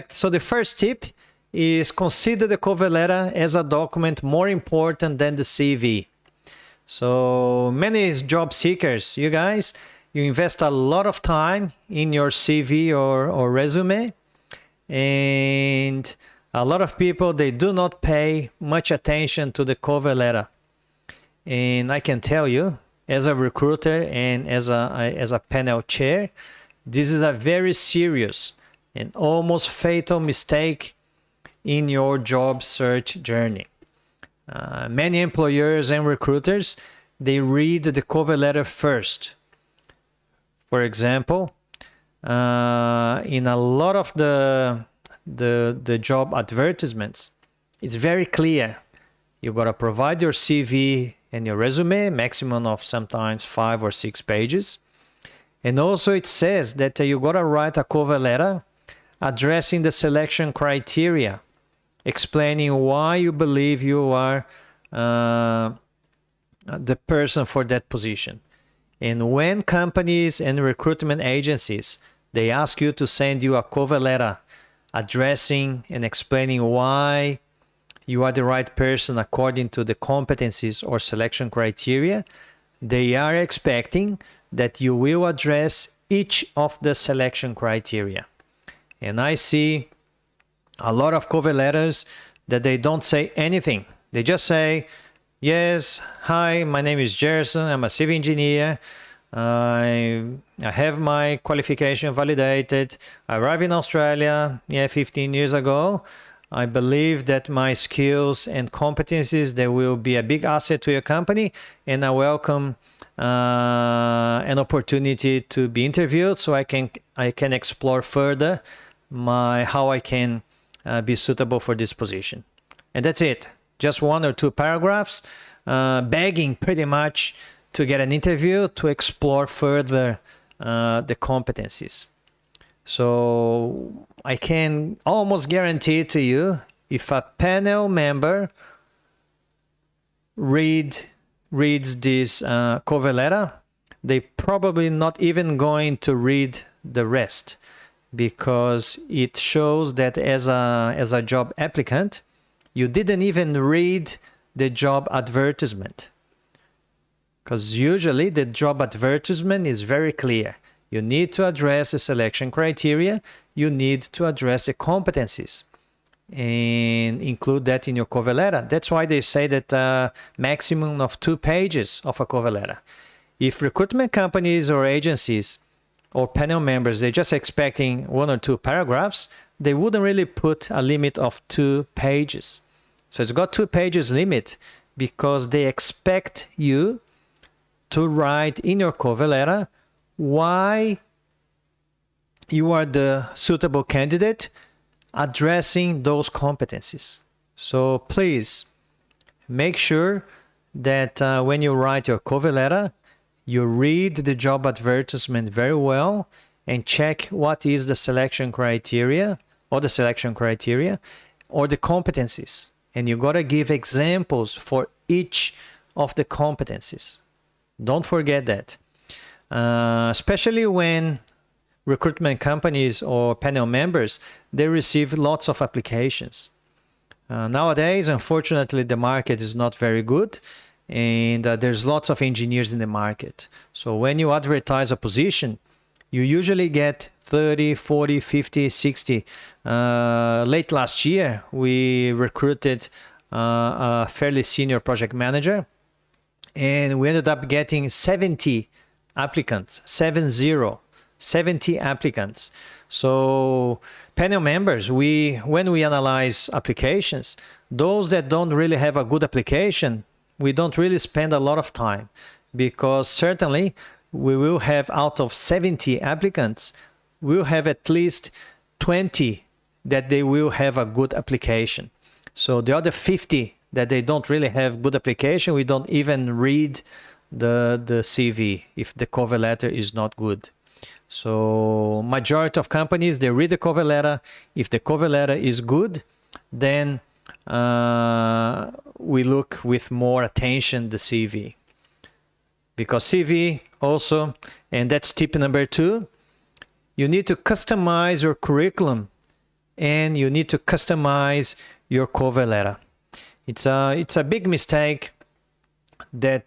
So the first tip is consider the cover letter as a document more important than the CV. So many job seekers, you guys, you invest a lot of time in your CV or resume, and a lot of people, they do not pay much attention to the cover letter. And I can tell you, as a recruiter and as a panel chair, this is a very serious and almost fatal mistake in your job search journey. Many employers and recruiters, they read the cover letter first. For example, in a lot of the job advertisements, it's very clear. You gotta provide your CV and your resume, maximum of sometimes 5 or 6 pages. And also it says that you gotta write a cover letter addressing the selection criteria, explaining why you believe you are the person for that position. And when companies and recruitment agencies, they ask you to send you a cover letter addressing and explaining why you are the right person according to the competencies or selection criteria, they are expecting that you will address each of the selection criteria. And I see a lot of cover letters that they don't say anything. They just say, yes, hi, my name is Gerson, I'm a civil engineer. I have my qualification validated. I arrived in Australia 15 years ago. I believe that my skills and competencies, they will be a big asset to your company, and I welcome an opportunity to be interviewed so I can explore further how I can be suitable for this position. And that's it. Just 1 or 2 paragraphs, begging pretty much to get an interview to explore further the competencies. So I can almost guarantee to you, if a panel member reads this cover letter, they probably not even going to read the rest, because it shows that as a job applicant, you didn't even read the job advertisement. Because usually the job advertisement is very clear. You need to address the selection criteria. You need to address the competencies and include that in your cover letter. That's why they say that maximum of 2 pages of a cover letter. If recruitment companies or agencies or panel members, they're just expecting 1 or 2 paragraphs, they wouldn't really put a limit of 2 pages. So it's got 2 pages limit because they expect you to write in your cover letter why you are the suitable candidate, addressing those competencies. So please make sure that when you write your cover letter, you read the job advertisement very well and check what is the selection criteria or the competencies. And you gotta give examples for each of the competencies. Don't forget that. Especially when recruitment companies or panel members, they receive lots of applications. Nowadays, unfortunately, the market is not very good, and there's lots of engineers in the market. So when you advertise a position, you usually get 30, 40, 50, 60. Late last year, we recruited a fairly senior project manager, and we ended up getting 70 applicants, 70 applicants. So panel members, when we analyze applications, those that don't really have a good application, we don't really spend a lot of time, because certainly we will have, out of 70 applicants, we'll have at least 20 that they will have a good application. So the other 50 that they don't really have good application, we don't even read the CV if the cover letter is not good. So majority of companies, they read the cover letter. If the cover letter is good, then we look with more attention the CV. Because CV also, and that's tip number 2, you need to customize your curriculum and you need to customize your cover letter. It's a big mistake that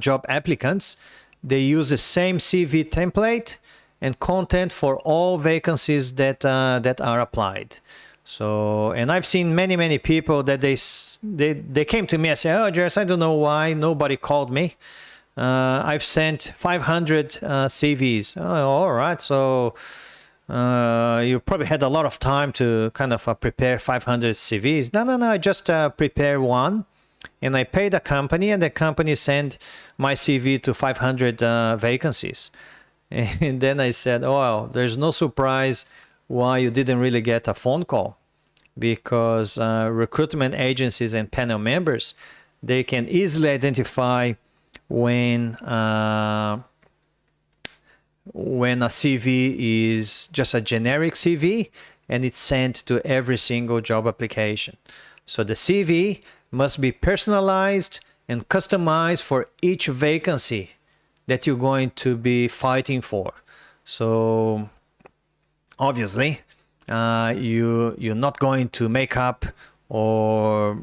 job applicants, they use the same CV template and content for all vacancies that are applied. So, and I've seen many people that they came to me and say, "Oh, Gerson, I don't know why nobody called me. I've sent 500 CVs." Oh, all right, so you probably had a lot of time to kind of prepare 500 CVs. No, I just prepare one, and I pay the company, and the company sent my CV to 500 vacancies. And then I said, "Oh, well, there's no surprise why you didn't really get a phone call, because recruitment agencies and panel members, they can easily identify when a CV is just a generic CV and it's sent to every single job application. So the CV must be personalized and customized for each vacancy that you're going to be fighting for. So obviously, you're not going to make up or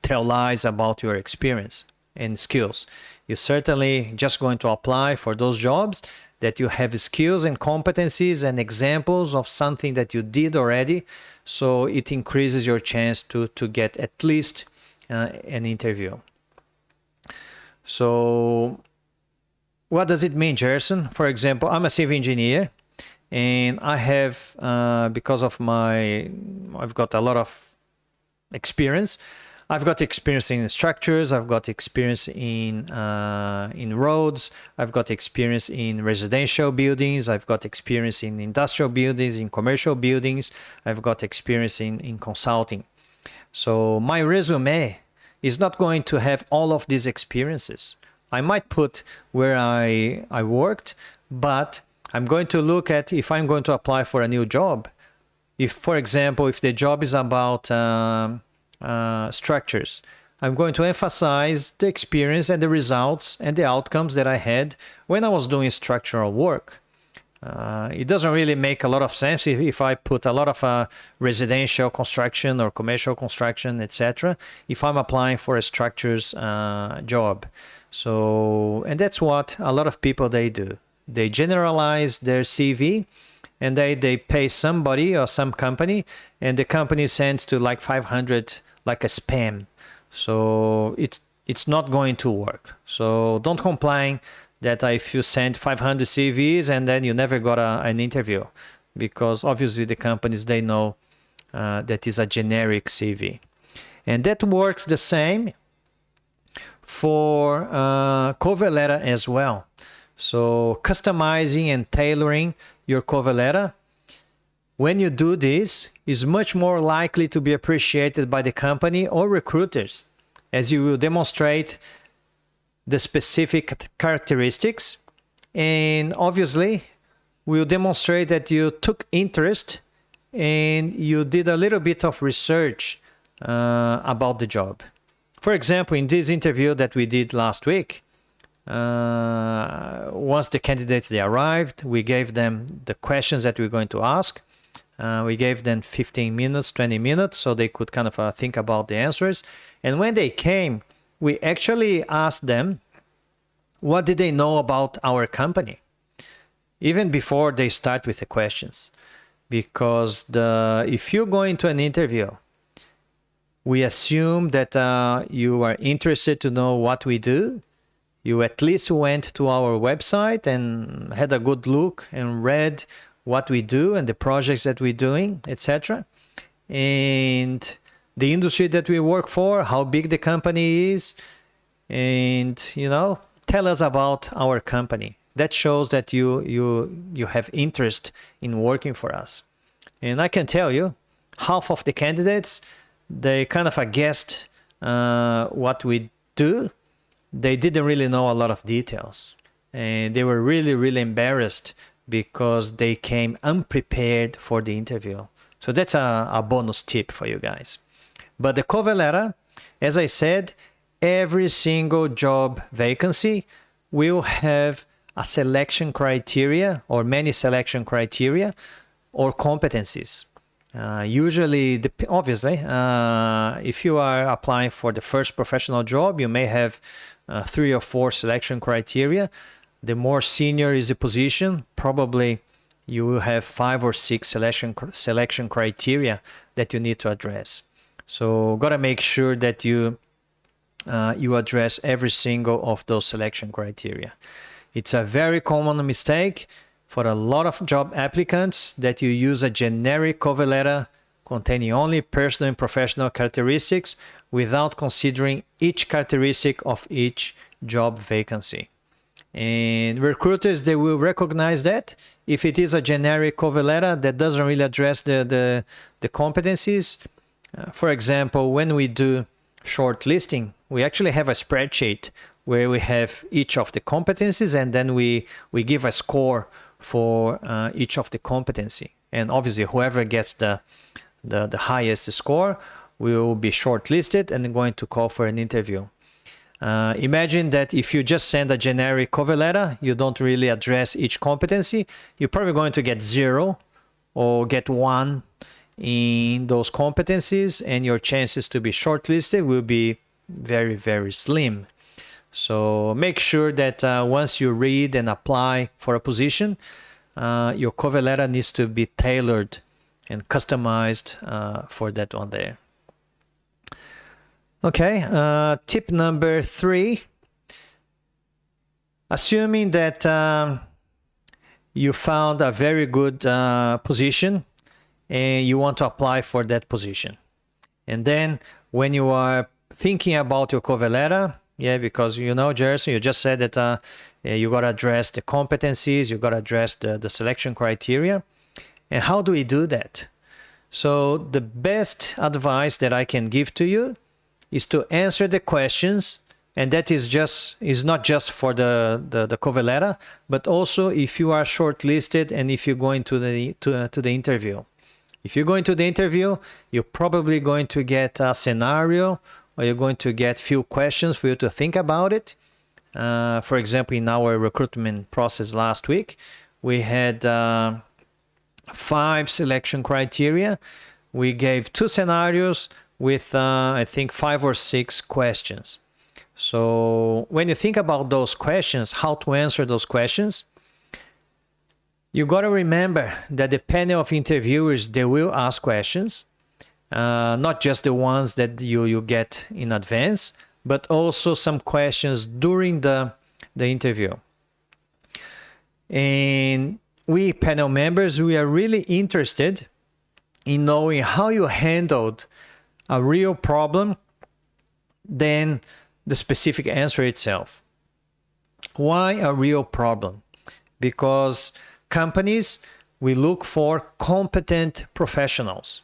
tell lies about your experience and skills. You're certainly just going to apply for those jobs that you have skills and competencies and examples of something that you did already, so it increases your chance to get at least an interview. So what does it mean, Gerson? For example, I'm a civil engineer, and I have, because of I've got a lot of experience. I've got experience in structures. I've got experience in roads. I've got experience in residential buildings. I've got experience in industrial buildings, in commercial buildings. I've got experience in consulting. So my resume is not going to have all of these experiences. I might put where I worked, but I'm going to look at, if I'm going to apply for a new job, if, for example, if the job is about structures, I'm going to emphasize the experience and the results and the outcomes that I had when I was doing structural work. It doesn't really make a lot of sense if I put a lot of residential construction or commercial construction, etc., if I'm applying for a structures job. So, and that's what a lot of people, they do. They generalize their CV, and they pay somebody or some company, and the company sends to like 500 like a spam. So it's not going to work. So don't complain that if you send 500 CVs and then you never got an interview, because obviously the companies, they know that is a generic CV. And that works the same for cover letter as well. So customizing and tailoring your cover letter, when you do this, is much more likely to be appreciated by the company or recruiters, as you will demonstrate the specific characteristics, and obviously will demonstrate that you took interest and you did a little bit of research about the job. For example, in this interview that we did last week, once the candidates, they arrived, we gave them the questions that we're going to ask. We gave them 15 minutes, 20 minutes, so they could kind of think about the answers. And when they came, we actually asked them, what did they know about our company? Even before they start with the questions. Because if you go into an interview, we assume that you are interested to know what we do. You at least went to our website and had a good look and read what we do and the projects that we're doing, etc. And the industry that we work for, how big the company is, and, you know, tell us about our company. That shows that you have interest in working for us. And I can tell you, half of the candidates, they kind of guessed what we do. They didn't really know a lot of details. And they were really embarrassed because they came unprepared for the interview. So that's a bonus tip for you guys. But the cover letter, as I said, every single job vacancy will have a selection criteria or many selection criteria or competencies. Usually, obviously, if you are applying for the first professional job, you may have 3 or 4 selection criteria. The more senior is the position, probably you will have 5 or 6 selection criteria that you need to address. So gotta make sure that you address every single of those selection criteria. It's a very common mistake for a lot of job applicants that you use a generic cover letter containing only personal and professional characteristics without considering each characteristic of each job vacancy. And recruiters, they will recognize that if it is a generic cover letter that doesn't really address the competencies. For example, when we do shortlisting, we actually have a spreadsheet where we have each of the competencies, and then we give a score for each of the competency. And obviously, whoever gets the highest score will be shortlisted and going to call for an interview. Imagine that if you just send a generic cover letter, you don't really address each competency, you're probably going to get 0 or get 1 in those competencies, and your chances to be shortlisted will be very, very slim. So make sure that once you read and apply for a position, your cover letter needs to be tailored and customized for that one there. Okay, tip number 3. Assuming that you found a very good position and you want to apply for that position. And then when you are thinking about your cover letter, because you know, Gerson, you just said that you got to address the competencies, you got to address the selection criteria. And how do we do that? So the best advice that I can give to you is to answer the questions, and that is not just for the cover letter, but also if you are shortlisted and if you're going to the interview. If you're going to the interview, you're probably going to get a scenario, or you're going to get few questions for you to think about it. For example, in our recruitment process last week, we had 5 selection criteria. We gave 2 scenarios with, I think, 5 or 6 questions. So when you think about those questions, how to answer those questions, you got to remember that the panel of interviewers, they will ask questions, not just the ones that you get in advance, but also some questions during the interview. And we panel members, we are really interested in knowing how you handled a real problem than the specific answer itself. Why a real problem? Because companies, we look for competent professionals.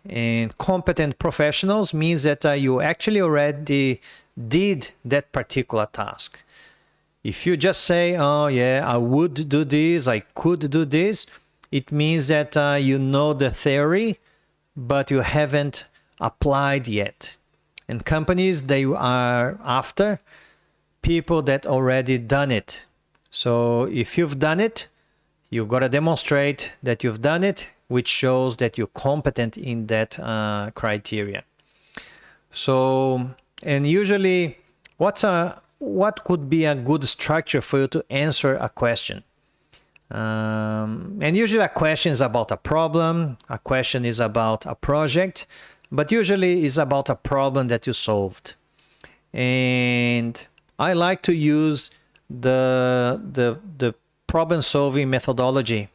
And competent professionals means that you actually already did that particular task. If you just say, oh yeah, I would do this, I could do this, it means that you know the theory, but you haven't applied yet. And companies, they are after people that already done it. So if you've done it, you got to demonstrate that you've done it, which shows that you're competent in that criteria. So, and usually, what could be a good structure for you to answer a question? And usually a question is about a problem, a question is about a project, but usually it's about a problem that you solved. And I like to use the problem-solving methodology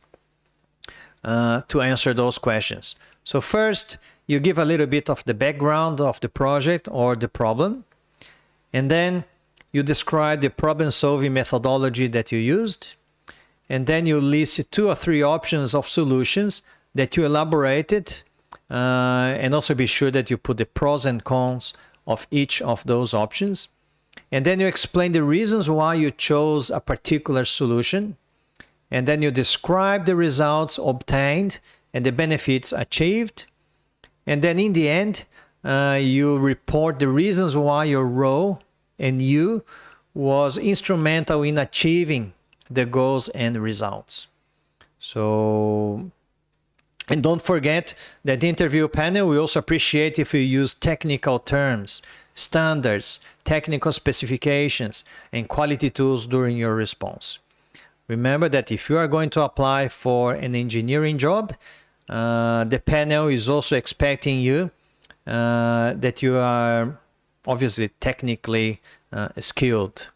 to answer those questions. So first, you give a little bit of the background of the project or the problem, and then you describe the problem-solving methodology that you used, and then you list 2 or 3 options of solutions that you elaborated, and also be sure that you put the pros and cons of each of those options. And then you explain the reasons why you chose a particular solution. And then you describe the results obtained and the benefits achieved. And then in the end, you report the reasons why your role and you was instrumental in achieving the goals and results. So And don't forget that the interview panel will also appreciate if you use technical terms, standards, technical specifications, and quality tools during your response. Remember that if you are going to apply for an engineering job, the panel is also expecting you that you are obviously technically skilled.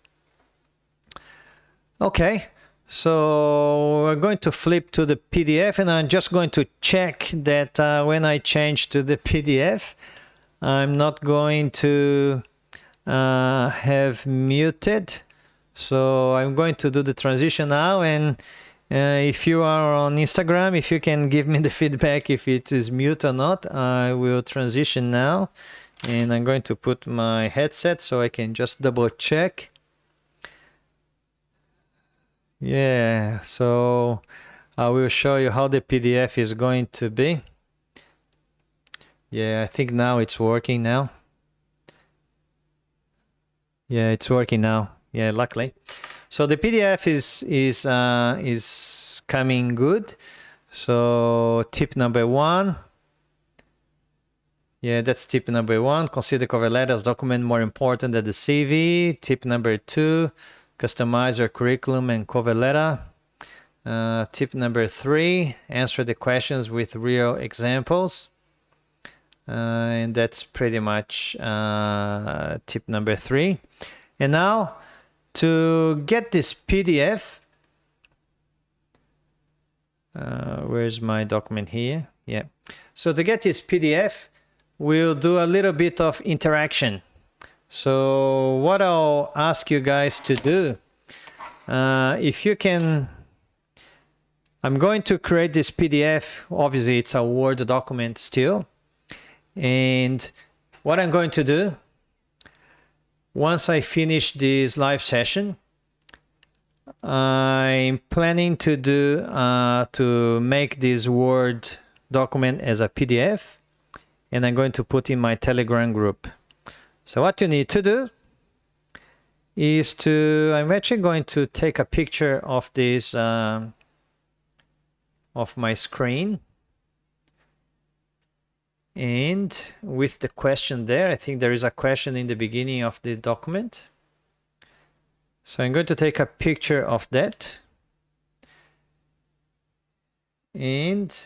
Okay, so we're going to flip to the PDF, and I'm just going to check that when I change to the PDF, I'm not going to have muted. So I'm going to do the transition now, and if you are on Instagram, if you can give me the feedback if it is mute or not, I will transition now. And I'm going to put my headset so I can just double check. Yeah, so I will show you how the PDF is going to be. Yeah, I think now it's working now. Yeah, it's working now. Yeah, luckily. So the PDF is coming good. So tip number 1. Yeah, that's tip number 1. Consider cover letter as document more important than the CV. Tip number 2. Customize your curriculum and cover letter. Tip number 3, answer the questions with real examples. And that's pretty much tip number 3. And now, to get this PDF, where's my document here? Yeah. So to get this PDF, we'll do a little bit of interaction. So what I'll ask you guys to do, if you can, I'm going to create this PDF. Obviously, it's a Word document still. And what I'm going to do, once I finish this live session, I'm planning to do to make this Word document as a PDF, and I'm going to put in my Telegram group. So what you need to do is I'm actually going to take a picture of this, of my screen. And with the question there, I think there is a question in the beginning of the document. So I'm going to take a picture of that. And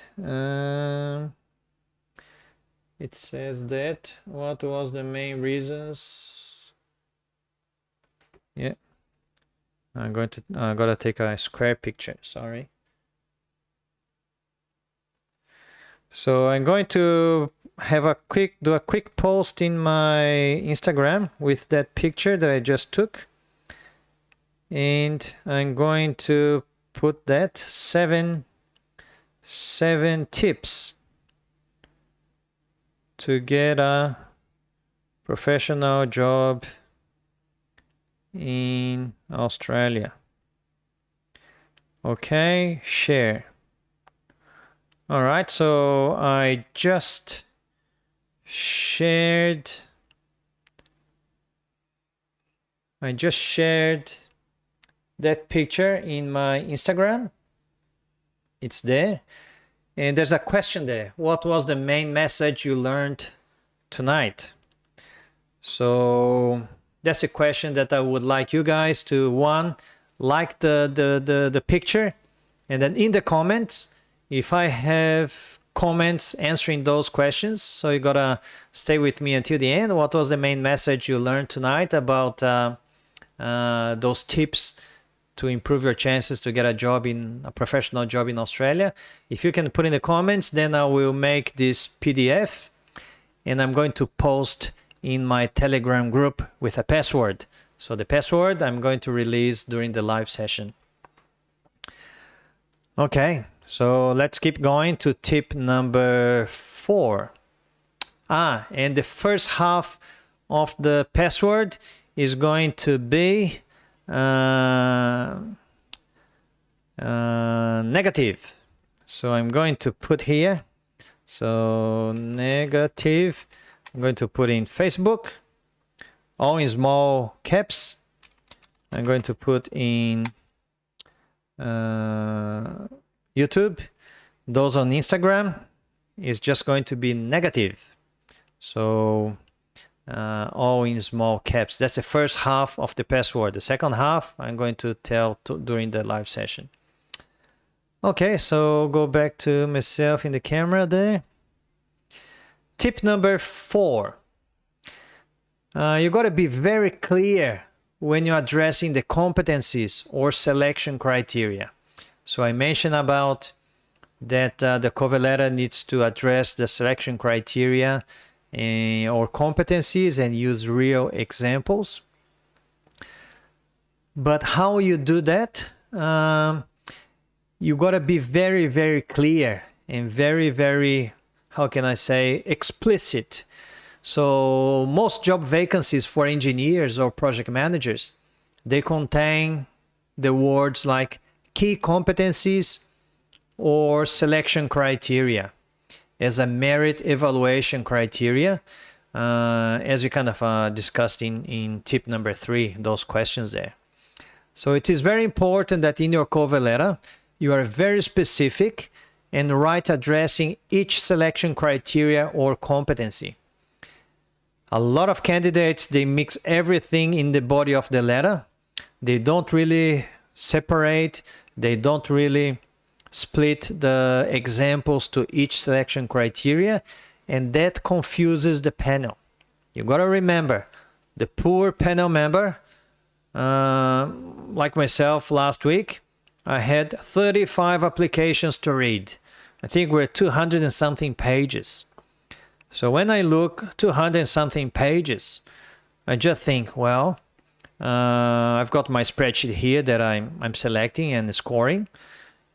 it says that what was the main reasons? Yeah, I gotta take a square picture. Sorry. So I'm going to do a quick post in my Instagram with that picture that I just took, and I'm going to put that seven tips to get a professional job in Australia. Okay, share. All right, so I just shared that picture in my Instagram. It's there. And there's a question there. What was the main message you learned tonight? So that's a question that I would like you guys to, one, like the picture, and then in the comments, if I have comments answering those questions, so you gotta stay with me until the end. What was the main message you learned tonight about those tips to improve your chances to get a professional job in Australia? If you can put in the comments, then I will make this PDF and I'm going to post in my Telegram group with a password. So the password I'm going to release during the live session. Okay, so let's keep going to tip number 4. And the first half of the password is going to be negative. So I'm going to put here, so negative, I'm going to put in Facebook, all in small caps. I'm going to put in YouTube, Those on Instagram is just going to be negative. So all in small caps. That's the first half of the password. The second half I'm going to tell during the live session. Okay, so go back to myself in the camera there. Tip number 4. You got to be very clear when you're addressing the competencies or selection criteria. So I mentioned about that the cover letter needs to address the selection criteria or competencies and use real examples. But how you do that? You got to be very, very clear and very, very, how can I say, explicit. So most job vacancies for engineers or project managers, they contain the words like key competencies or selection criteria as a merit evaluation criteria, as we kind of discussed in tip number 3, those questions there. So it is very important that in your cover letter, you are very specific and write addressing each selection criteria or competency. A lot of candidates, they mix everything in the body of the letter. They don't really separate. They don't really split the examples to each selection criteria, and that confuses the panel. You got to remember, the poor panel member, like myself last week, I had 35 applications to read. I think we're 200 and something pages. So when I look 200 and something pages, I just think, well, I've got my spreadsheet here that I'm selecting and scoring.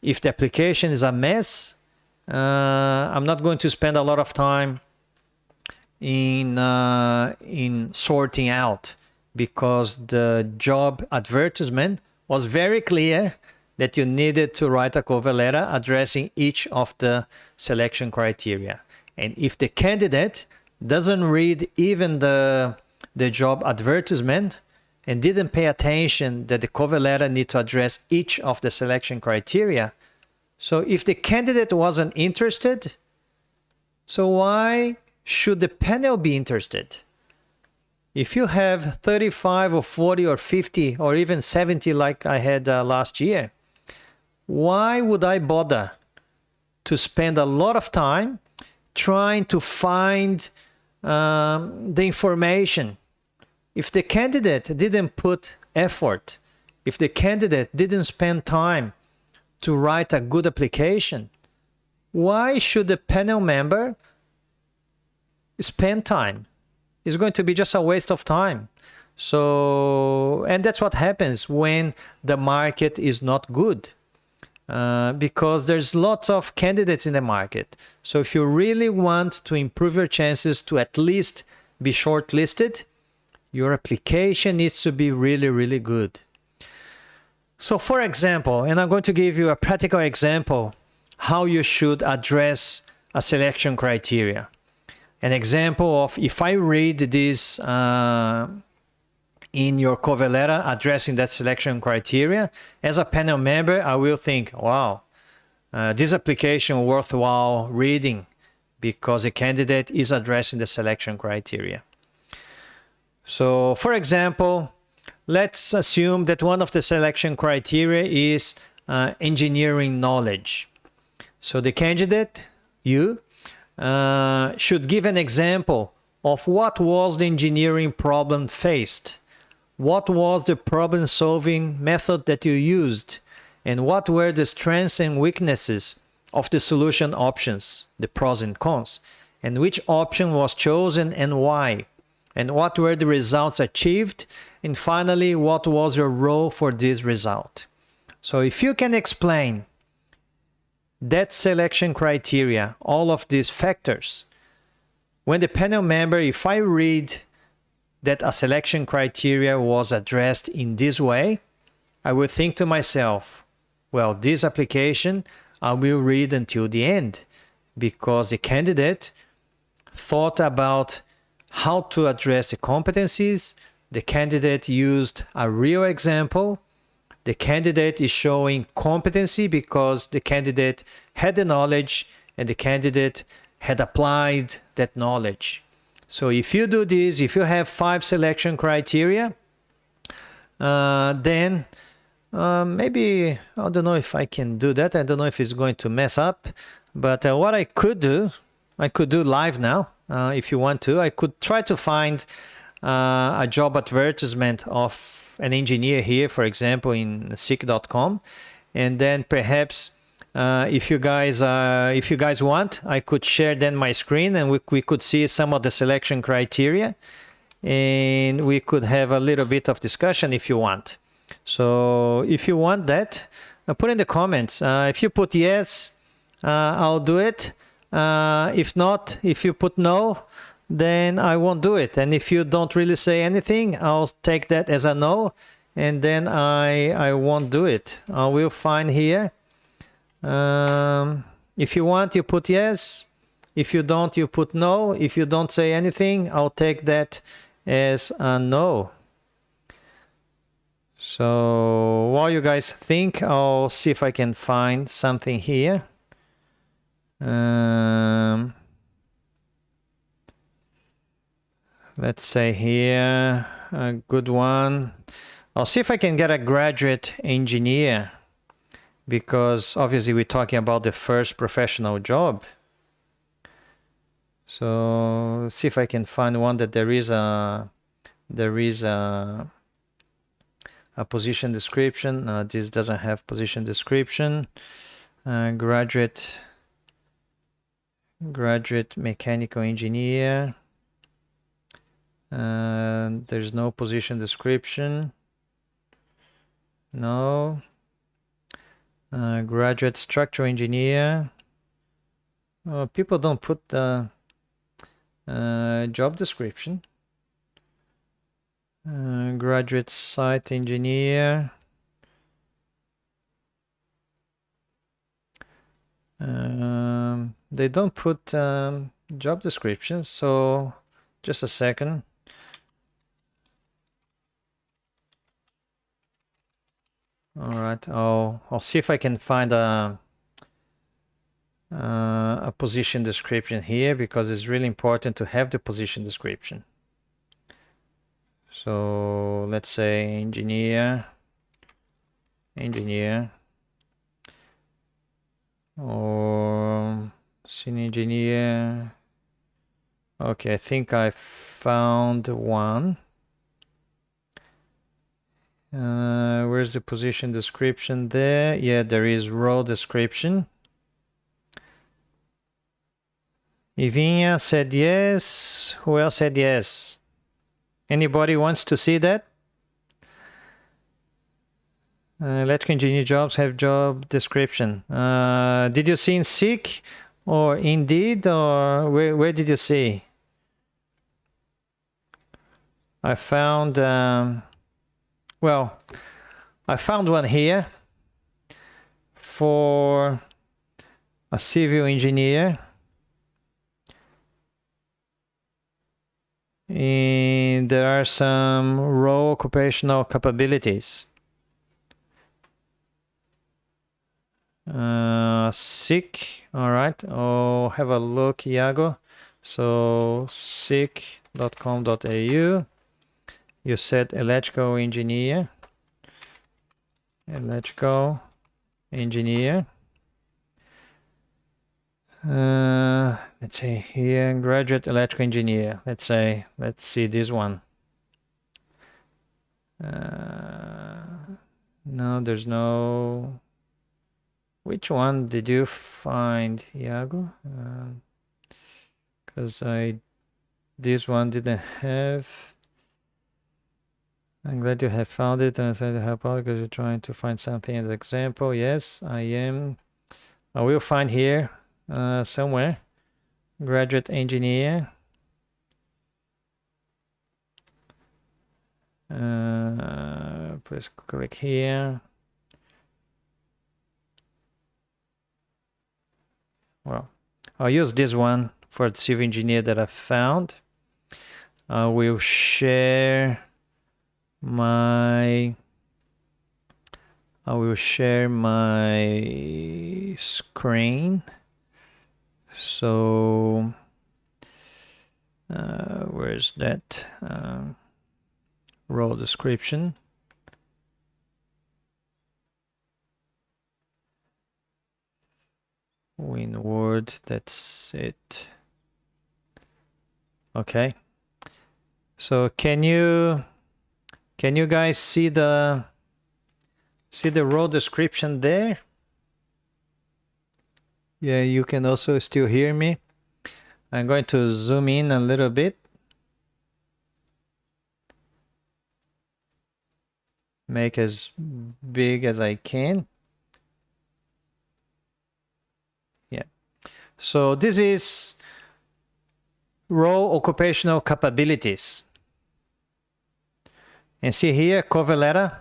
If the application is a mess, I'm not going to spend a lot of time in sorting out, because the job advertisement was very clear that you needed to write a cover letter addressing each of the selection criteria. And if the candidate doesn't read even the job advertisement and didn't pay attention that the cover letter needs to address each of the selection criteria, so if the candidate wasn't interested, so why should the panel be interested? If you have 35 or 40 or 50 or even 70 like I had last year, why would I bother to spend a lot of time trying to find the information? If the candidate didn't put effort, if the candidate didn't spend time to write a good application, why should the panel member spend time? It's going to be just a waste of time. So, and that's what happens when the market is not good. Because there's lots of candidates in the market. So if you really want to improve your chances to at least be shortlisted, your application needs to be really, really good. So for example, and I'm going to give you a practical example, how you should address a selection criteria. An example of if I read this in your cover letter addressing that selection criteria, as a panel member, I will think, wow, this application worthwhile reading because a candidate is addressing the selection criteria. So, for example, let's assume that one of the selection criteria is engineering knowledge. So the candidate, you, should give an example of what was the engineering problem faced. What was the problem-solving method that you used? And what were the strengths and weaknesses of the solution options, the pros and cons? And which option was chosen and why? And what were the results achieved? And finally, what was your role for this result? So if you can explain that selection criteria, all of these factors, when the panel member, if I read that a selection criteria was addressed in this way, I will think to myself, well, this application I will read until the end, because the candidate thought about how to address the competencies, the candidate used a real example, The candidate is showing competency because the candidate had the knowledge and the candidate had applied that knowledge. So if you do this, if you have 5 selection criteria, then maybe, I don't know if I can do that. I don't know if it's going to mess up. But what I could do live now, if you want to. I could try to find a job advertisement of an engineer here, for example, in seek.com. And then perhaps if you guys want, I could share then my screen and we could see some of the selection criteria. And we could have a little bit of discussion if you want. So if you want that, put in the comments. If you put yes, I'll do it. If not, if you put no, then I won't do it. And if you don't really say anything, I'll take that as a no, and then I won't do it. I will find here. If you want, you put yes. If you don't, you put no. If you don't say anything, I'll take that as a no. So while you guys think, I'll see if I can find something here. Let's say here, a good one. I'll see if I can get a graduate engineer, because obviously we're talking about the first professional job. So let's see if I can find one that there is a position description. This doesn't have position description. Graduate mechanical engineer. There's no position description. No. Graduate structural engineer. Oh, people don't put the job description. Graduate site engineer. They don't put job descriptions, so just a second. All right, I'll see if I can find a position description here, because it's really important to have the position description. So let's say engineer, or senior engineer. Okay, I think I found one. Where's the position description there? Yeah, there is role description. Ivinha said yes. Who else said yes? Anybody wants to see that? Electrical engineer jobs have job description. Did you see in Seek or Indeed, or where did you see? I found, well, I found one here for a civil engineer. And there are some role occupational capabilities. Seek, all right, oh, have a look, Iago. So seek.com.au. You said electrical engineer. Let's say here, graduate electrical engineer. Let's see this one. No, there's no. Which one did you find, Iago? Because this one didn't have. I'm glad you have found it, and I tried to help out because you're trying to find something as an example. Yes, I am. I will find here somewhere. Graduate engineer. Please click here. Well, I'll use this one for the civil engineer that I found. I will share my I will share my screen. So where's that role description? In Word, that's it. Okay. So can you guys see the role description there? Yeah, you can also still hear me. I'm going to zoom in a little bit. Make as big as I can. Yeah. So this is role occupational capabilities. And see here, cover letter,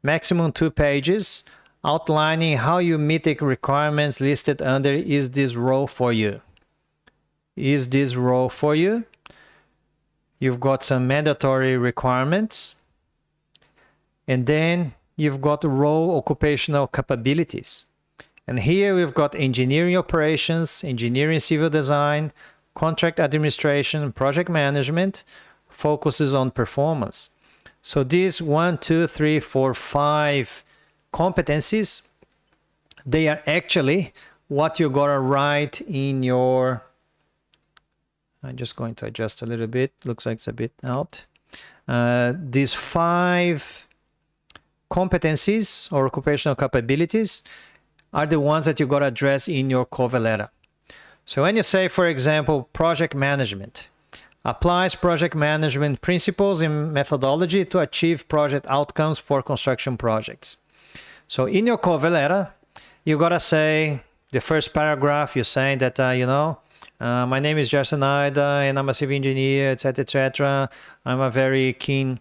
maximum 2 pages, outlining how you meet the requirements listed under is this role for you. Is this role for you? You've got some mandatory requirements. And then you've got role occupational capabilities. And here we've got engineering operations, engineering civil design, contract administration, project management, focuses on performance. So these 1, 2, 3, 4, 5 competencies, they are actually what you gotta write in your, I'm just going to adjust a little bit, looks like it's a bit out. These 5 competencies or occupational capabilities are the ones that you got to address in your cover letter. So when you say, for example, project management, applies project management principles and methodology to achieve project outcomes for construction projects. So in your cover letter, you got to say, the first paragraph, you're saying that, my name is Gerson and I'm a civil engineer, etc., etc. I'm a very keen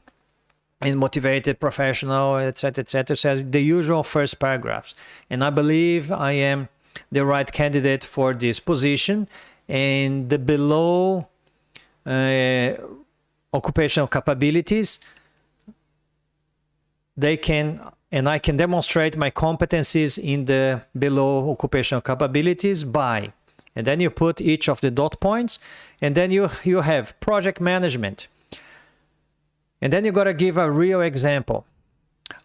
and motivated professional, etc., etc. So the usual first paragraphs. And I believe I am the right candidate for this position. And the below occupational capabilities, I can demonstrate my competencies in the below occupational capabilities by, and then you put each of the dot points, and then you have project management. And then you got to give a real example.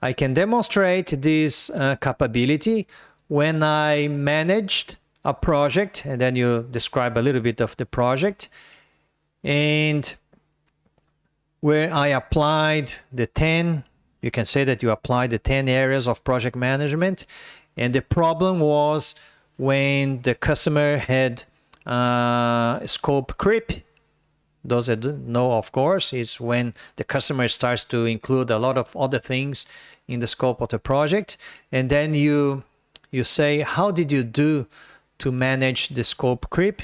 I can demonstrate this capability when I managed a project, and then you describe a little bit of the project, and where I applied the 10, you can say that you applied the 10 areas of project management, and the problem was when the customer had scope creep. Those that know, of course, is when the customer starts to include a lot of other things in the scope of the project. And then you say, how did you do to manage the scope creep?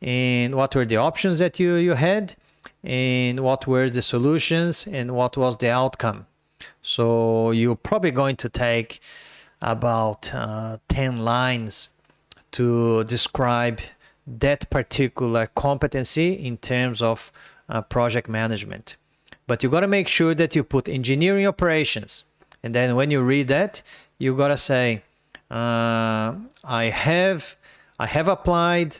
And what were the options that you had? And what were the solutions? And what was the outcome? So you're probably going to take about 10 lines to describe that particular competency in terms of project management. But you got to make sure that you put engineering operations. And then when you read that, you got to say, I have applied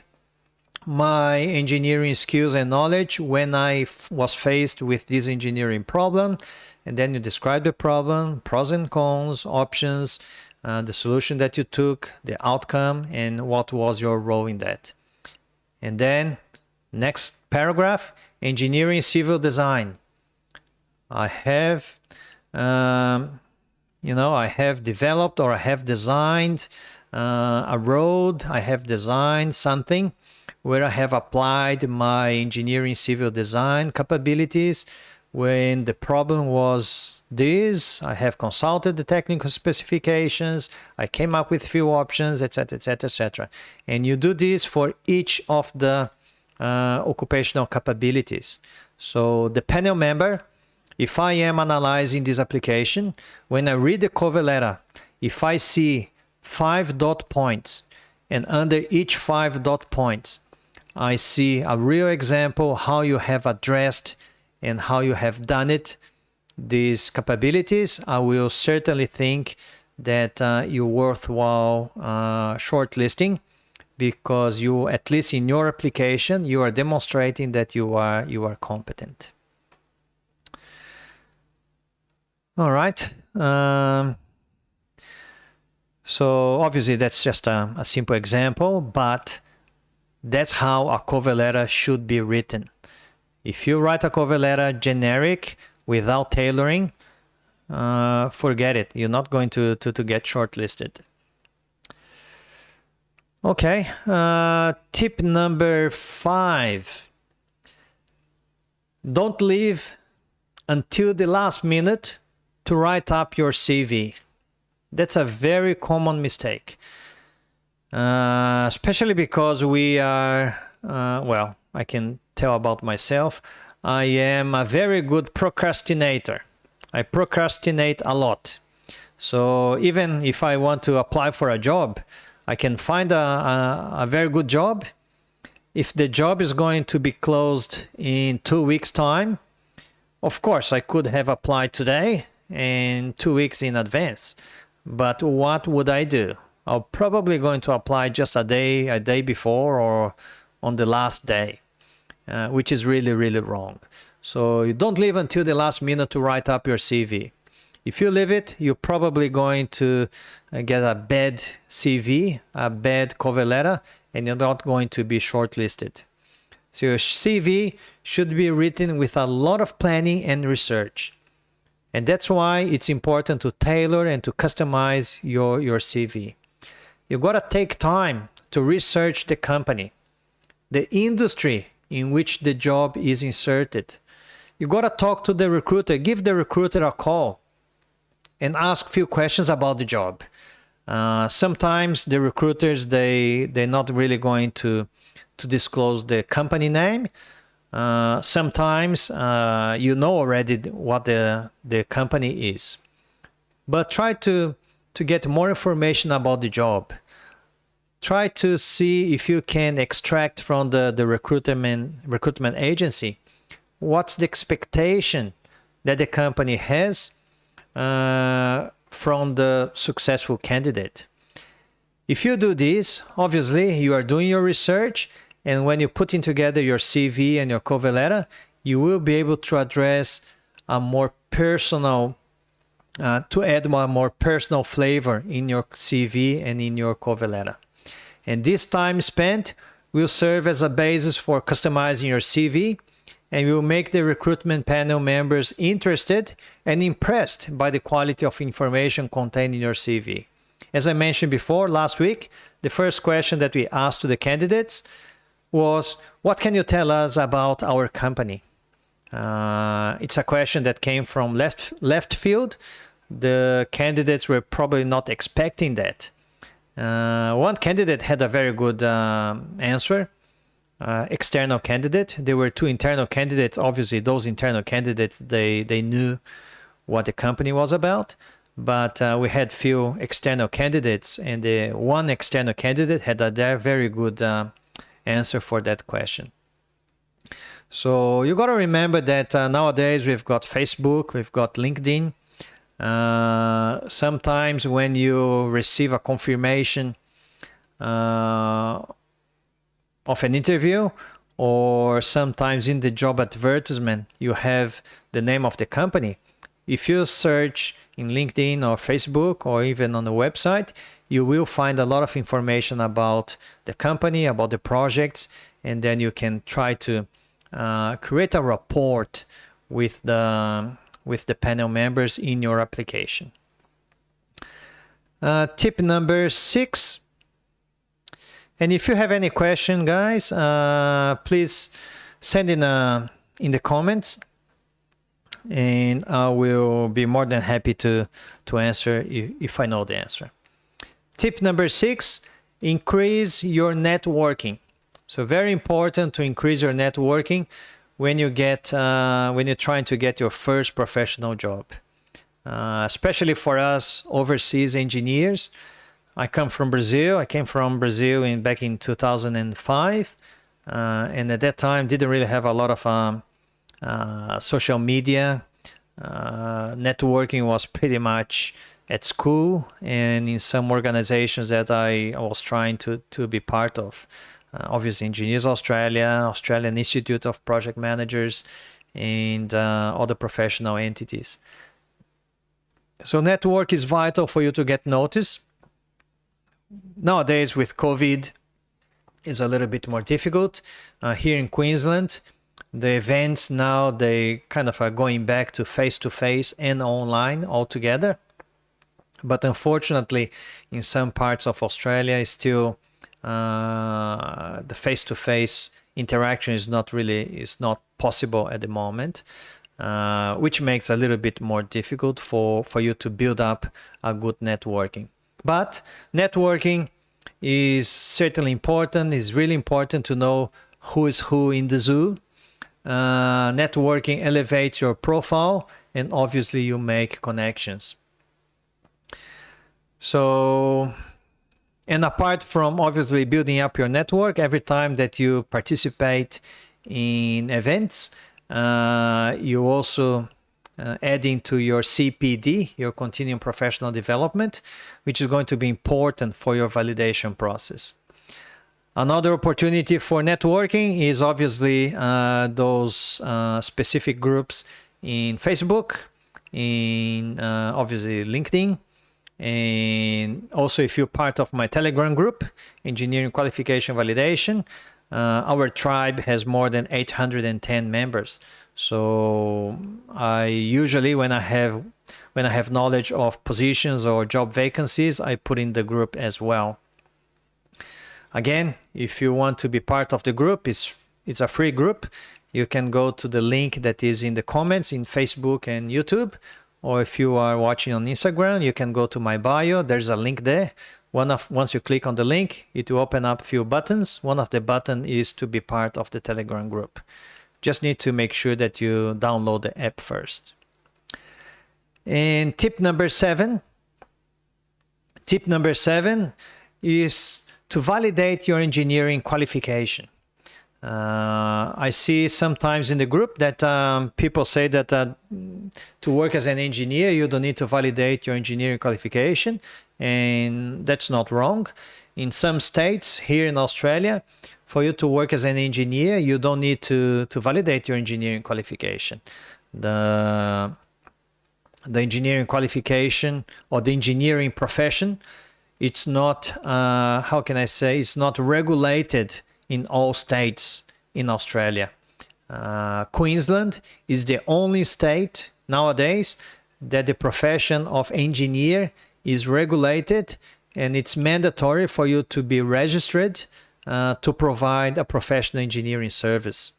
my engineering skills and knowledge when I was faced with this engineering problem. And then you describe the problem, pros and cons, options, the solution that you took, the outcome, and what was your role in that. And then next paragraph, engineering civil design. I have, I have developed or I have designed a road. I have designed something where I have applied my engineering civil design capabilities. When the problem was this, I have consulted the technical specifications, I came up with few options, etc., etc., etc. And you do this for each of the occupational capabilities. So the panel member, if I am analyzing this application, when I read the cover letter, if I see 5 dot points, and under each 5 dot points, I see a real example how you have addressed and how you have done it, these capabilities, I will certainly think that you're worthwhile shortlisting, because you, at least in your application, you are demonstrating that you are competent. All right. So obviously that's just a simple example, but that's how a cover letter should be written. If you write a cover letter generic without tailoring, forget it. You're not going to get shortlisted. Okay. Tip number 5. Don't leave until the last minute to write up your CV. That's a very common mistake, especially because we are, well, I can tell about myself. I am a very good procrastinator. I procrastinate a lot. So even if I want to apply for a job, I can find a very good job. If the job is going to be closed in 2 weeks' time, of course, I could have applied today and 2 weeks in advance. But what would I do? I'm probably going to apply just a day before, or on the last day, which is really, really wrong. So you don't leave until the last minute to write up your CV. If you leave it, you're probably going to get a bad CV, a bad cover letter, and you're not going to be shortlisted. So your CV should be written with a lot of planning and research. And that's why it's important to tailor and to customize your CV. You gotta take time to research the company, the industry in which the job is inserted. You gotta talk to the recruiter, give the recruiter a call and ask a few questions about the job. Sometimes the recruiters, they're not really going to disclose the company name. Sometimes you know already what the company is, but try to get more information about the job. Try to see if you can extract from the recruitment agency what's the expectation that the company has from the successful candidate. If you do this, obviously you are doing your research, and when you're putting together your CV and your cover letter, you will be able to address a more personal, to add more personal flavor in your CV and in your cover letter. And this time spent will serve as a basis for customizing your CV, and will make the recruitment panel members interested and impressed by the quality of information contained in your CV. As I mentioned before, last week, the first question that we asked to the candidates was, what can you tell us about our company? It's a question that came from left field. The candidates were probably not expecting that. One candidate had a very good answer. External candidate. There were 2 internal candidates. Obviously, those internal candidates, they knew what the company was about. But we had few external candidates, and the one external candidate had a very good answer for that question. So you got to remember that nowadays we've got Facebook, we've got LinkedIn. Sometimes when you receive a confirmation of an interview, or sometimes in the job advertisement you have the name of the company. If you search in LinkedIn or Facebook or even on the website, you will find a lot of information about the company, about the projects, and then you can try to create a rapport with the panel members in your application. Tip number 6. And if you have any question, guys, please send in the comments, and I will be more than happy to answer if I know the answer. Tip number 6, increase your networking. So very important to increase your networking when you're trying to get your first professional job, especially for us overseas engineers. I come from Brazil. I came from Brazil back in 2005, and at that time didn't really have a lot of social media. Networking was pretty much at school and in some organizations that I was trying to be part of. Obviously, Engineers Australia, Australian Institute of Project Managers, and other professional entities. So network is vital for you to get noticed. Nowadays with COVID, it's a little bit more difficult. Here in Queensland, the events now, they kind of are going back to face and online altogether. But unfortunately, in some parts of Australia, it's still the face-to-face interaction is not possible at the moment, which makes it a little bit more difficult for you to build up a good networking. But networking is certainly important. It's really important to know who is who in the zoo. Networking elevates your profile, and obviously you make connections. So, and apart from obviously building up your network, every time that you participate in events, you also adding to your CPD, your continuing professional development, which is going to be important for your validation process. Another opportunity for networking is obviously those specific groups in Facebook, in obviously LinkedIn, and also if you're part of my Telegram group, Engineering Qualification Validation, our tribe has more than 810 members. So I usually, when I have knowledge of positions or job vacancies, I put in the group as well. Again, if you want to be part of the group, it's a free group. You can go to the link that is in the comments in Facebook and YouTube. Or if you are watching on Instagram, you can go to my bio. There's a link there. Once you click on the link, it will open up a few buttons. One of the buttons is to be part of the Telegram group. Just need to make sure that you download the app first. And tip number 7. Tip number 7 is to validate your engineering qualification. I see sometimes in the group that people say that to work as an engineer, you don't need to validate your engineering qualification, and that's not wrong. In some states here in Australia, for you to work as an engineer, you don't need to validate your engineering qualification. The engineering qualification or the engineering profession, it's not, how can I say, it's not regulated in all states in Australia. Queensland is the only state nowadays that the profession of engineer is regulated, and it's mandatory for you to be registered to provide a professional engineering service.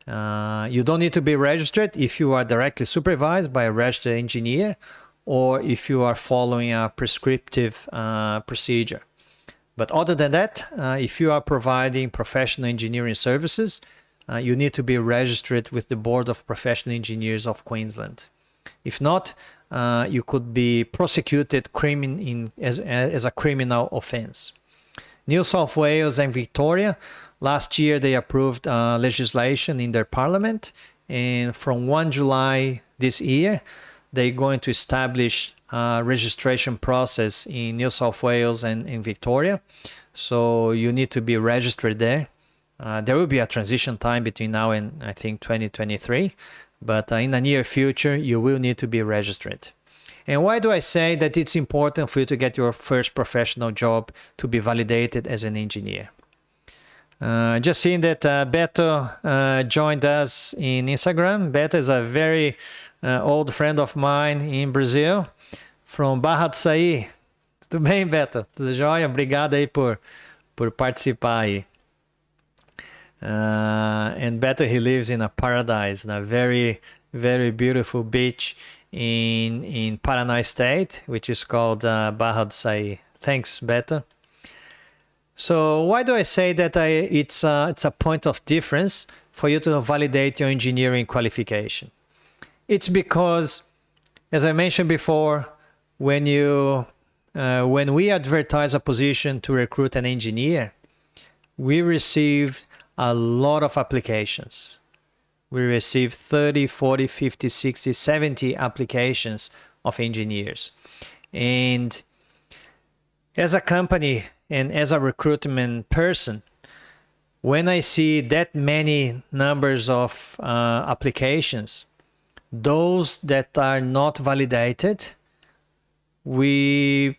You don't need to be registered if you are directly supervised by a registered engineer or if you are following a prescriptive procedure. But other than that, if you are providing professional engineering services, you need to be registered with the Board of Professional Engineers of Queensland. If not, you could be prosecuted as a criminal offense. New South Wales and Victoria, last year they approved legislation in their parliament, and from 1 July this year, they're going to establish registration process in New South Wales and in Victoria. So you need to be registered there. There will be a transition time between now and I think 2023, but in the near future you will need to be registered. And why do I say that it's important for you to get your first professional job to be validated as an engineer? Just seeing that Beto joined us in Instagram. Beto is a very old friend of mine in Brazil, from Barra do Saí. Tudo bem, Beto? Tudo jóia? Obrigado aí por participar aí. And Beto, he lives in a paradise, in a very, very beautiful beach in Paraná State, which is called Barra do Saí. Thanks, Beto. So why do I say that it's a point of difference for you to validate your engineering qualification? It's because, as I mentioned before, when we advertise a position to recruit an engineer, we receive a lot of applications. We receive 30, 40, 50, 60, 70 applications of engineers. And as a company and as a recruitment person, when I see that many numbers of applications, those that are not validated, we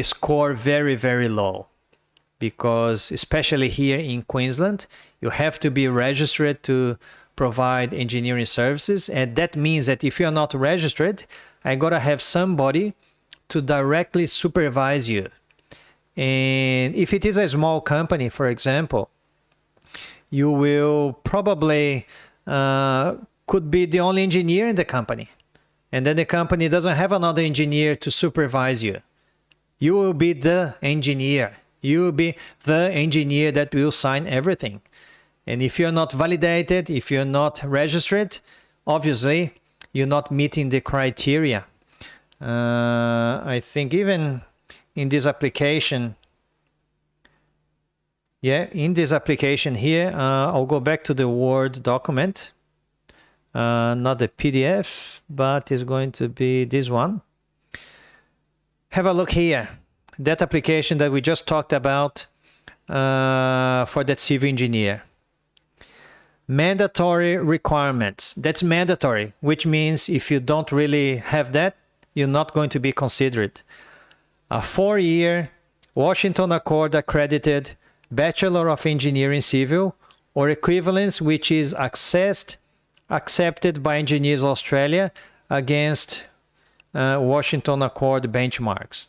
score very, very low, because especially here in Queensland, you have to be registered to provide engineering services. And that means that if you're not registered, I gotta have somebody to directly supervise you. And if it is a small company, for example, you will probably could be the only engineer in the company. And then the company doesn't have another engineer to supervise you. You will be the engineer. You will be the engineer that will sign everything. And if you're not validated, if you're not registered, obviously you're not meeting the criteria. I think even in this application, in this application here, I'll go back to the Word document. Not the PDF, but it's going to be this one. Have a look here. That application that we just talked about for that civil engineer. Mandatory requirements. That's mandatory, which means if you don't really have that, you're not going to be considered. A 4-year Washington Accord accredited Bachelor of Engineering Civil or equivalence, which is accepted by Engineers Australia against Washington Accord benchmarks.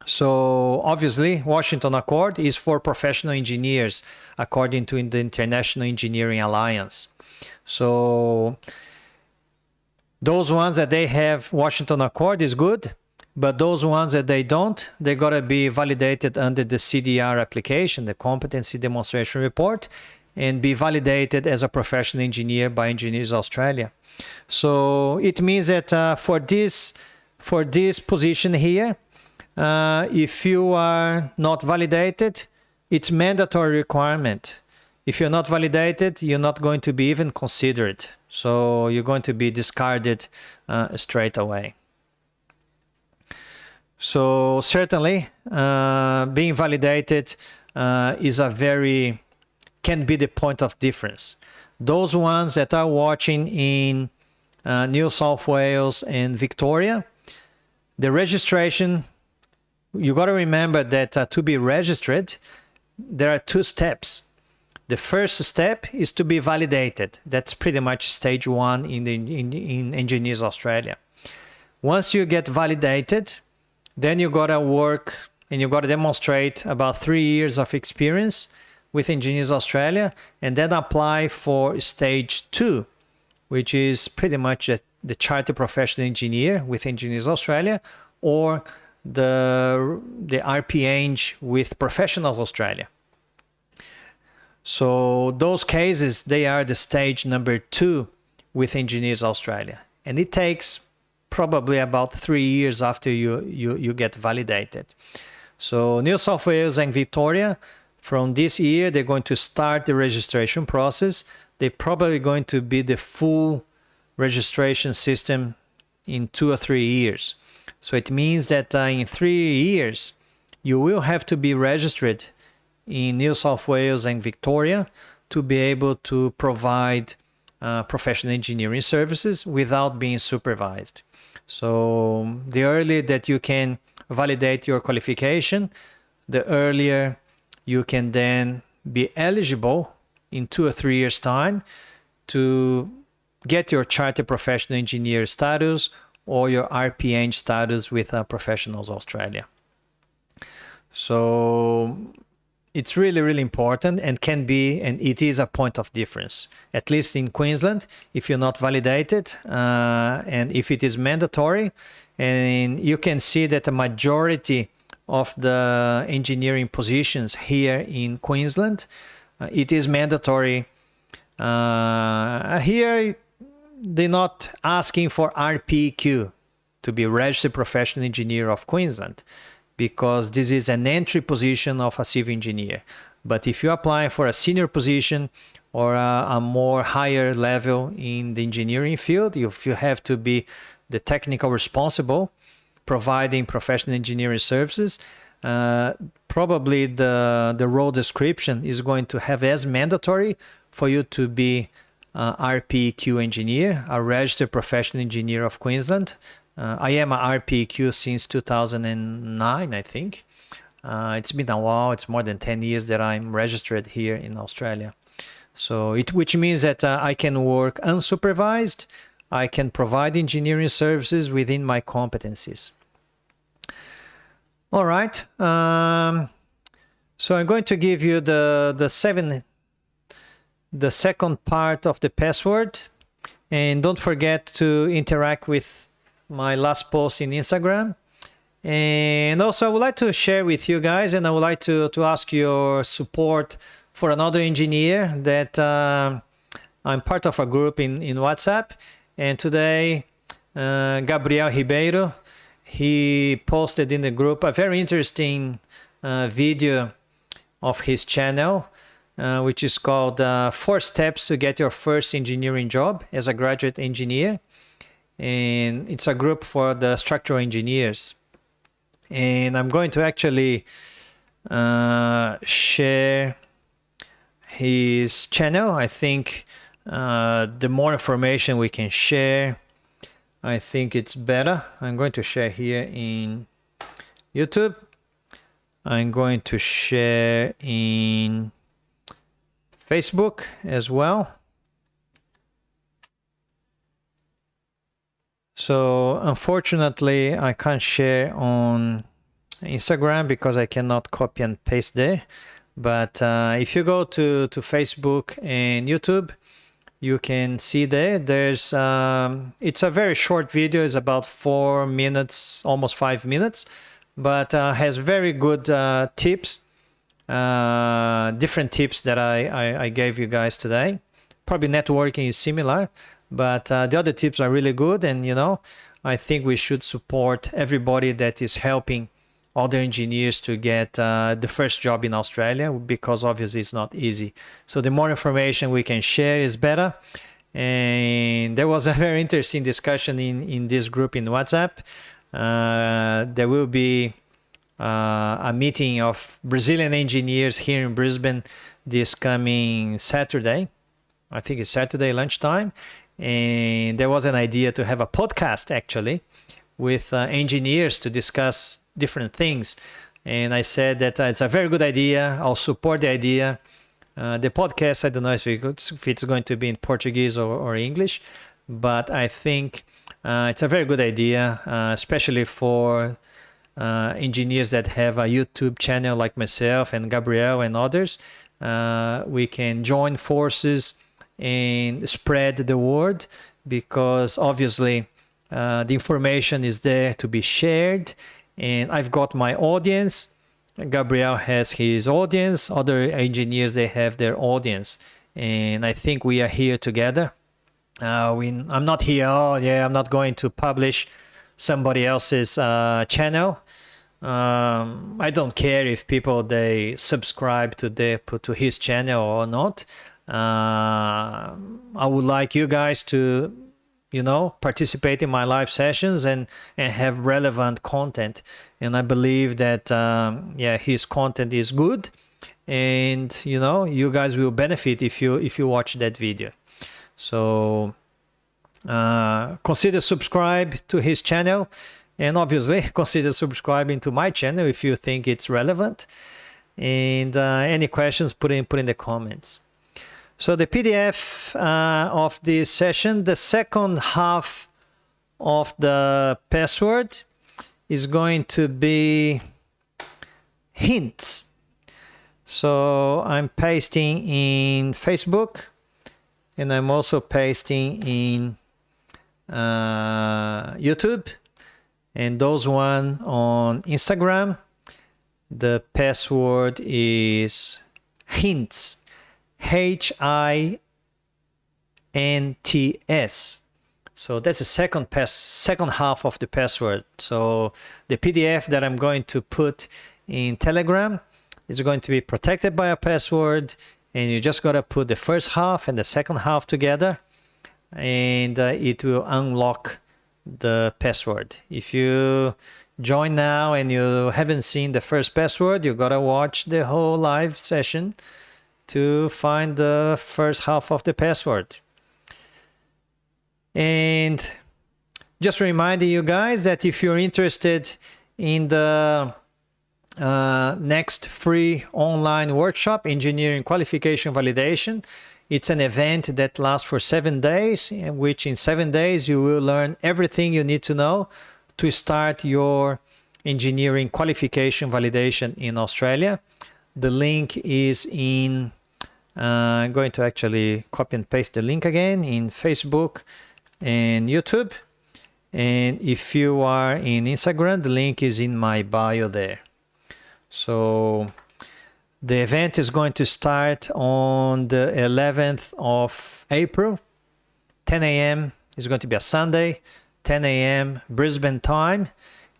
So obviously, Washington Accord is for professional engineers according to the International Engineering Alliance. So those ones that they have Washington Accord is good, but those ones that they don't, they gotta be validated under the CDR application, the Competency Demonstration Report, and be validated as a professional engineer by Engineers Australia. So it means that for this position here, if you are not validated, it's mandatory requirement. If you're not validated, you're not going to be even considered. So you're going to be discarded straight away. So certainly, being validated can be the point of difference. Those ones that are watching in New South Wales and Victoria, the registration, you got to remember that to be registered, there are 2 steps. The first step is to be validated. That's pretty much stage 1 in Engineers Australia. Once you get validated, then you got to work and you got to demonstrate about 3 years of experience with Engineers Australia, and then apply for stage 2, which is pretty much the Chartered Professional Engineer with Engineers Australia, or the RPEng with Professionals Australia. So those cases, they are the stage number 2 with Engineers Australia, and it takes probably about 3 years after you get validated. So New South Wales and Victoria, from this year, they're going to start the registration process. They're probably going to be the full registration system in 2 or 3 years. So it means that in 3 years, you will have to be registered in New South Wales and Victoria to be able to provide professional engineering services without being supervised. So the earlier that you can validate your qualification, the earlier you can then be eligible in 2 or 3 years' time to get your Chartered Professional Engineer status or your RPEng status with Professionals Australia. So it's really, really important and can be, and it is a point of difference. At least in Queensland, if you're not validated and if it is mandatory, and you can see that the majority of the engineering positions here in Queensland, it is mandatory. Here, they're not asking for RPEQ to be Registered Professional Engineer of Queensland, because this is an entry position of a civil engineer. But if you apply for a senior position or a more higher level in the engineering field, if you have to be the technical responsible providing professional engineering services, probably the role description is going to have as mandatory for you to be RPEQ engineer, a registered professional engineer of Queensland. I am a RPEQ since 2009, I think. It's been a while. It's more than 10 years that I'm registered here in Australia. So which means that I can work unsupervised. I can provide engineering services within my competencies. All right. So I'm going to give you the second part of the password, and don't forget to interact with my last post in Instagram. And also I would like to share with you guys, and I would like to ask your support for another engineer that I'm part of a group in WhatsApp. And today Gabriel Ribeiro, he posted in the group a very interesting video of his channel, which is called 4 Steps to Get Your First Engineering Job as a Graduate Engineer. And it's a group for the structural engineers. And I'm going to actually share his channel. I think the more information we can share, I think it's better. I'm going to share here in YouTube. I'm going to share in Facebook as well. So unfortunately, I can't share on Instagram because I cannot copy and paste there. But if you go to Facebook and YouTube, you can see there's it's a very short video. It's about 4 minutes, almost 5 minutes, but has very good tips, different tips that I gave you guys today. Probably networking is similar, but the other tips are really good. And I think we should support everybody that is helping other engineers to get the first job in Australia, because obviously it's not easy. So the more information we can share is better. And there was a very interesting discussion in this group in WhatsApp. There will be a meeting of Brazilian engineers here in Brisbane this coming Saturday. I think it's Saturday lunchtime. And there was an idea to have a podcast actually with engineers to discuss different things. And I said that it's a very good idea. I'll support the idea. The podcast, I don't know if it's going to be in Portuguese or English, but I think it's a very good idea, especially for engineers that have a YouTube channel like myself and Gabriel and others. We can join forces and spread the word, because obviously the information is there to be shared. And I've got my audience. Gabriel has his audience. Other engineers, they have their audience. And I think we are here together. I'm not here, I'm not going to publish somebody else's channel. I don't care if people, they subscribe to his channel or not. I would like you guys to participate in my live sessions and have relevant content. And I believe that his content is good, and you guys will benefit if you watch that video. So consider subscribe to his channel, and obviously consider subscribing to my channel if you think it's relevant. And any questions, put in the comments. So the PDF of this session, the second half of the password is going to be hints. So I'm pasting in Facebook, and I'm also pasting in YouTube, and those one on Instagram. The password is hints. HINTS. So that's the second half of the password. So the PDF that I'm going to put in Telegram is going to be protected by a password, and you just gotta put the first half and the second half together, and it will unlock the password. If you join now and you haven't seen the first password, you gotta watch the whole live session to find the first half of the password. And just reminding you guys that if you're interested in the next free online workshop, Engineering Qualification Validation, it's an event that lasts for 7 days, in which in 7 days you will learn everything you need to know to start your engineering qualification validation in Australia. The link is in, I'm going to actually copy and paste the link again in Facebook and YouTube. And if you are in Instagram, the link is in my bio there. So the event is going to start on the 11th of April, 10 a.m. It's going to be a Sunday, 10 a.m. Brisbane time.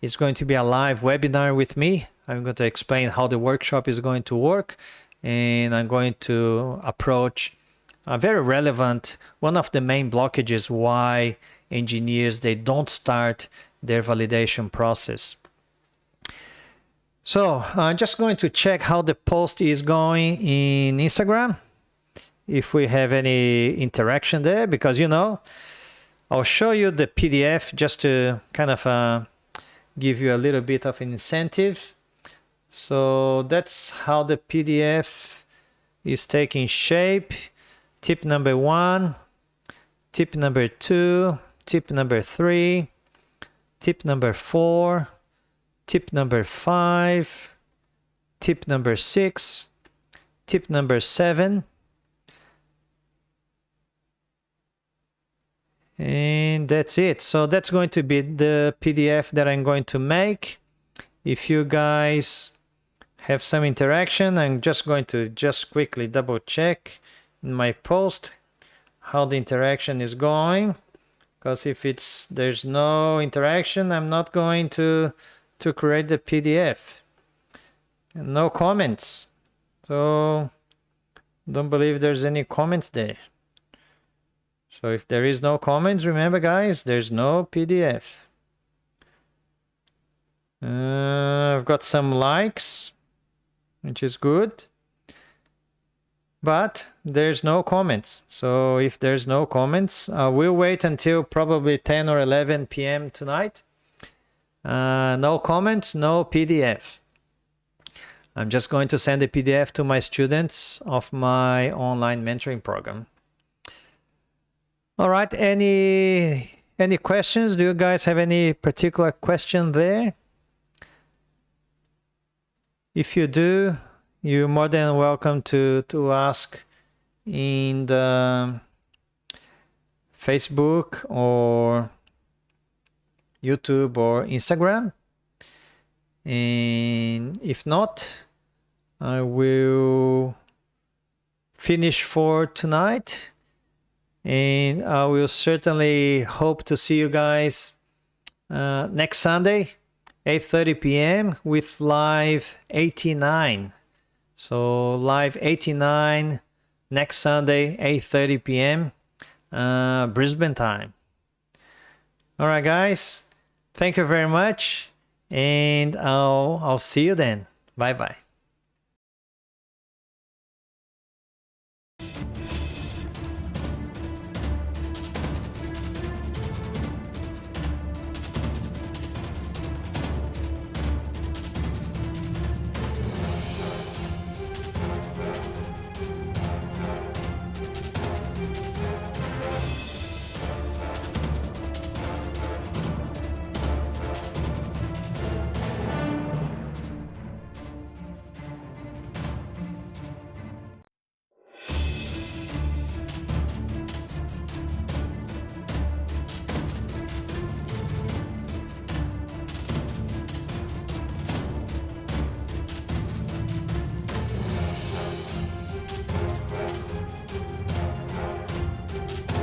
It's going to be a live webinar with me. I'm going to explain how the workshop is going to work, and I'm going to approach a very relevant, one of the main blockages why engineers, they don't start their validation process. So I'm just going to check how the post is going in Instagram, if we have any interaction there, because, you know, I'll show you the PDF just to kind of give you a little bit of an incentive. So that's how the PDF is taking shape. Tip number 1, tip number 2, tip number 3, tip number 4, tip number 5, tip number 6, tip number 7, and that's it. So that's going to be the PDF that I'm going to make. If you guys have some interaction, I'm just going to quickly double check in my post how the interaction is going, because if there's no interaction, I'm not going to create the PDF. And no comments, so don't believe there's any comments there. So if there is no comments, remember guys, there's no PDF. I've got some likes, which is good, but there's no comments. So if there's no comments, we'll wait until probably 10 or 11 p.m. tonight. No comments, no PDF. I'm just going to send a PDF to my students of my online mentoring program. All right, any questions? Do you guys have any particular question there? If you do, you're more than welcome to ask in the Facebook or YouTube or Instagram. And if not, I will finish for tonight. And I will certainly hope to see you guys next Sunday, 8:30 p.m. with live 89. So live 89 next Sunday, 8:30 p.m. Brisbane time. All right, guys. Thank you very much, and I'll see you then. Bye bye.